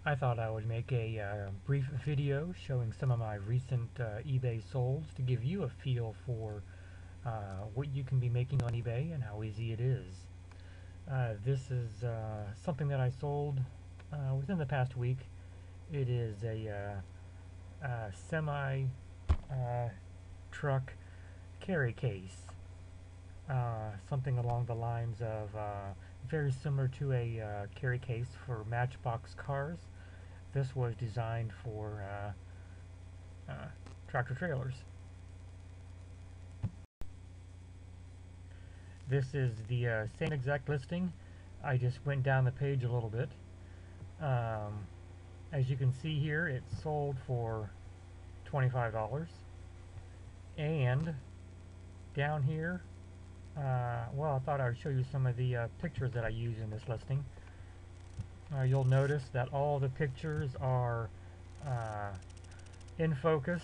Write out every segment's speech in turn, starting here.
I thought I would make a brief video showing some of my recent eBay solds to give you a feel for what you can be making on eBay and how easy it is. This is something that I sold within the past week. It is a semi truck carry case, something along the lines of very similar to a carry case for Matchbox cars. This was designed for tractor trailers. This is the same exact listing. I just went down the page a little bit. Um, as you can see here, it sold for $25. And down here, well, I thought I would show you some of the pictures that I use in this listing. You'll notice that all the pictures are in focus.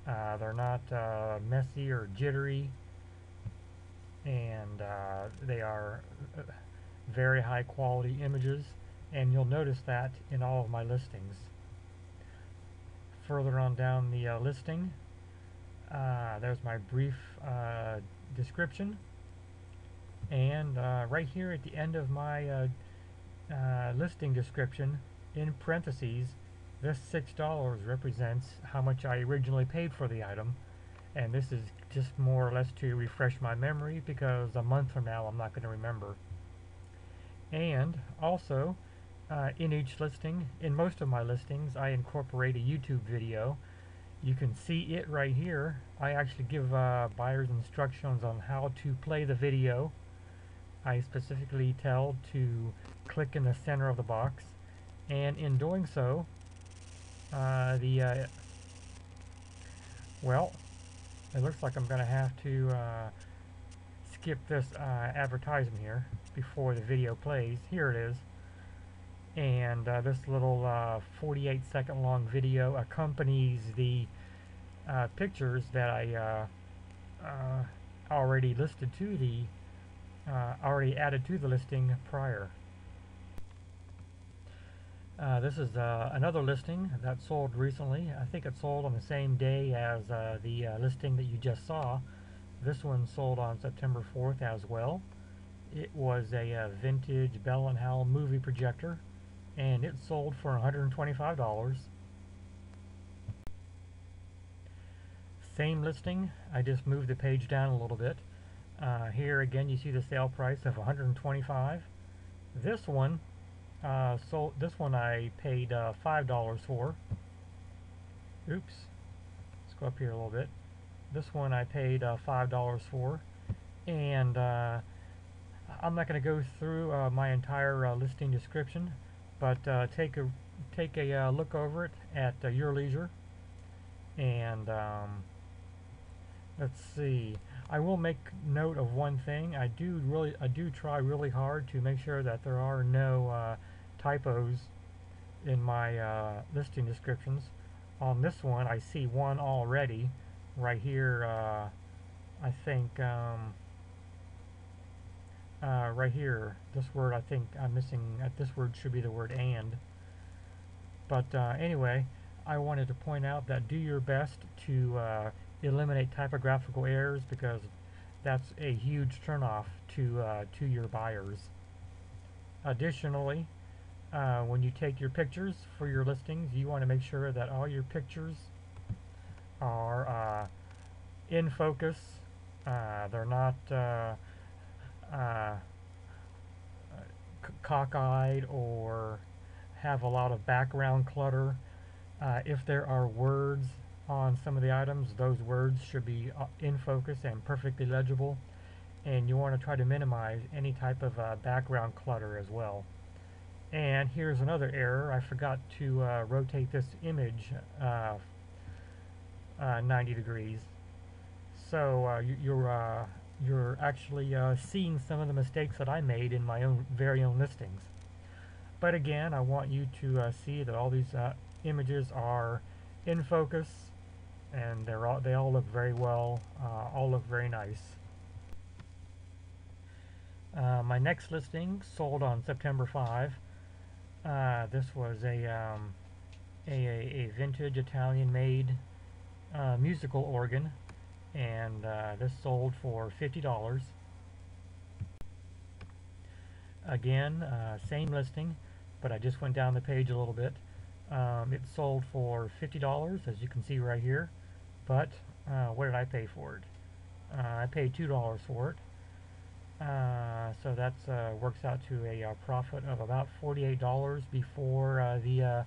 They're not messy or jittery, and they are very high quality images, and you'll notice that in all of my listings. Further on down the listing, there's my brief description, and right here at the end of my listing description, in parentheses, this $6 represents how much I originally paid for the item, and this is just more or less to refresh my memory because a month from now I'm not going to remember. And also, in each listing, in most of my listings, I incorporate a YouTube video. You can see it right here. I actually give buyers instructions on how to play the video. I specifically tell to click in the center of the box, and in doing so, well, it looks like I'm going to have to skip this advertisement here before the video plays. Here it is. And this little 48-second long video accompanies the pictures that I already listed to the already added to the listing prior. This is another listing that sold recently. I think it sold on the same day as the listing that you just saw. This one sold on September 4th as well. It was a vintage Bell & Howell movie projector, and it sold for $125. Same listing, I just moved the page down a little bit. Here again you see the sale price of $125. This one this one I paid $5 for. Oops, let's go up here a little bit. This one I paid $5 for, and I'm not going to go through my entire listing description, but take a look over it at your leisure. And let's see. I will make note of one thing. I do try really hard to make sure that there are no typos in my listing descriptions. On this one, I see one already right here. I think right here, this word, I think I'm missing. This word should be the word "and." But anyway, I wanted to point out that do your best to eliminate typographical errors, because that's a huge turnoff to your buyers. Additionally, when you take your pictures for your listings, you want to make sure that all your pictures are in focus. They're not cockeyed or have a lot of background clutter. If there are words on some of the items, those words should be in focus and perfectly legible, and you want to try to minimize any type of background clutter as well. And here's another error. I forgot to rotate this image 90 degrees. So you're actually seeing some of the mistakes that I made in my own very own listings. But again, I want you to see that all these images are in focus, and they all look very well, all look very nice. My next listing sold on September 5. This was a vintage Italian-made musical organ, and this sold for $50. Again, same listing, but I just went down the page a little bit. It sold for $50, as you can see right here, but what did I pay for it? I paid $2 for it. So that works out to a profit of about $48 before the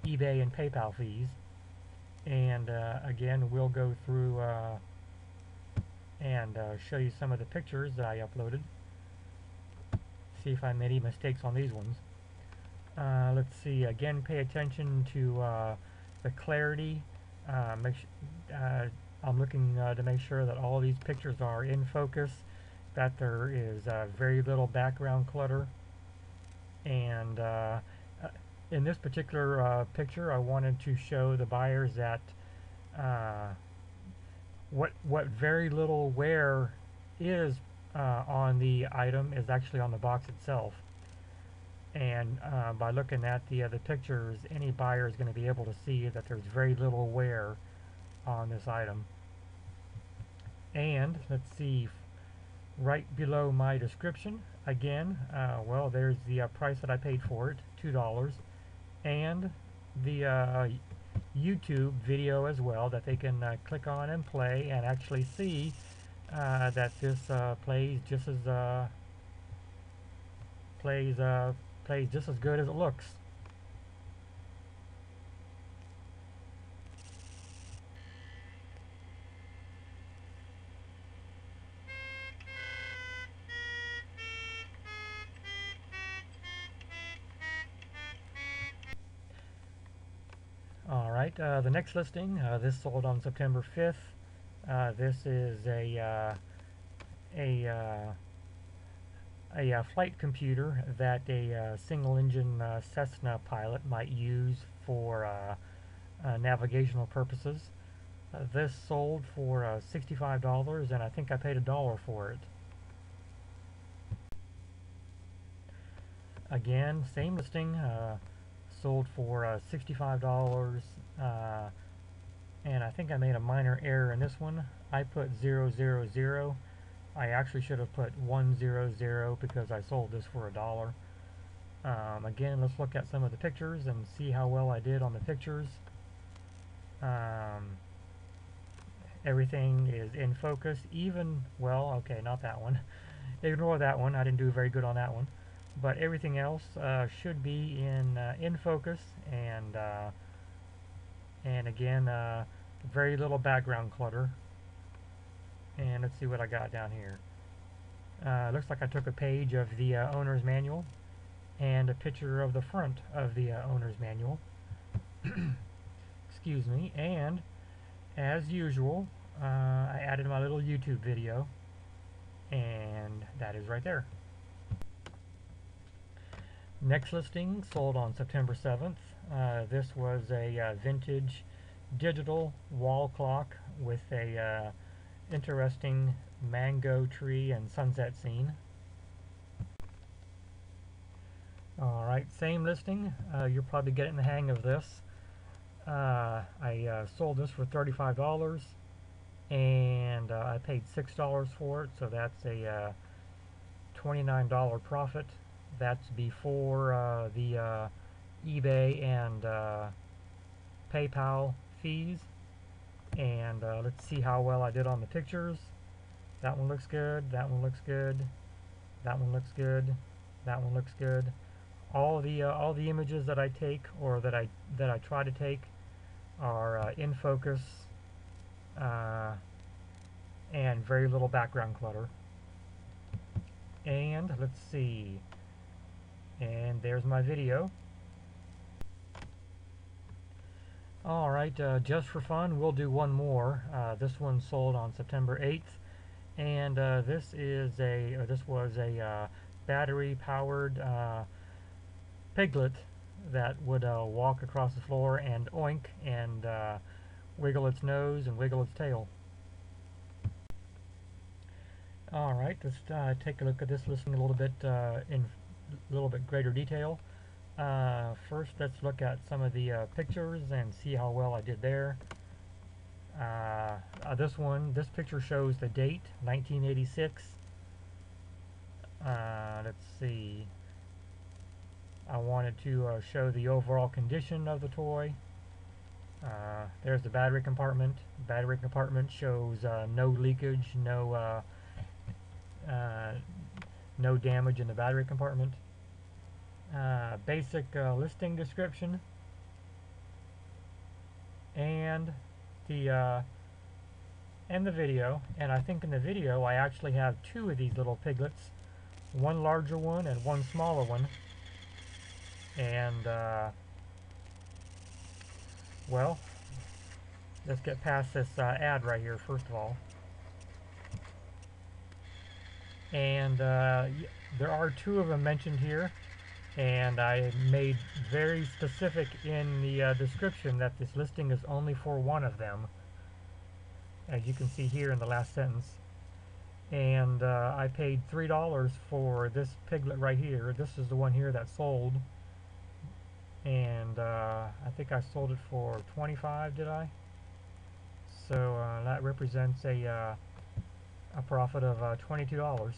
eBay and PayPal fees. And again, we'll go through and show you some of the pictures that I uploaded. See if I made any mistakes on these ones. Let's see, again, pay attention to the clarity. I'm looking to make sure that all these pictures are in focus, that there is very little background clutter. And in this particular picture, I wanted to show the buyers that what very little wear is on the item is actually on the box itself. And by looking at the pictures, any buyer is going to be able to see that there's very little wear on this item. And let's see, right below my description, again, well, there's the price that I paid for it, $2, and the YouTube video as well that they can click on and play and actually see that this plays just as plays just as good as it looks. Alright, the next listing, this sold on September 5th. This is a flight computer that a single-engine Cessna pilot might use for navigational purposes. This sold for $65, and I think I paid $1 for it. Again, same listing, sold for $65, and I think I made a minor error in this one. I put 000. I actually should have put 100 because I sold this for $1. Again, let's look at some of the pictures and see how well I did on the pictures. Everything is in focus, even, well, okay, not that one. Ignore that one, I didn't do very good on that one. But everything else should be in focus, and again, very little background clutter. And let's see what I got down here. Looks like I took a page of the owner's manual and a picture of the front of the owner's manual. Excuse me. And as usual, I added my little YouTube video, and that is right there. Next listing sold on September 7th. This was a vintage digital wall clock with a interesting mango tree and sunset scene. Alright, same listing. You're probably getting the hang of this. I sold this for $35, and I paid $6 for it, so that's a $29 profit. That's before the eBay and PayPal fees. And let's see how well I did on the pictures. That one looks good, that one looks good, that one looks good, that one looks good. All the images that I take, or that I try to take, are in focus and very little background clutter. And let's see. And there's my video. Alright, just for fun, we'll do one more. This one sold on September 8th, and this was a battery-powered piglet that would walk across the floor and oink and wiggle its nose and wiggle its tail. Alright, let's take a look at this listing a little bit in a little bit greater detail. First, let's look at some of the pictures and see how well I did there. This picture shows the date, 1986. Let's see. I wanted to show the overall condition of the toy. There's the battery compartment. Battery compartment shows no leakage, no damage in the battery compartment. Basic listing description, and the video. And I think in the video I actually have two of these little piglets, one larger one and one smaller one. And well, let's get past this ad right here first of all. And there are two of them mentioned here, and I made very specific in the description that this listing is only for one of them, as you can see here in the last sentence. And I paid $3 for this piglet right here. This is the one here that sold, and I think I sold it for $25, did I? So that represents a profit of $22.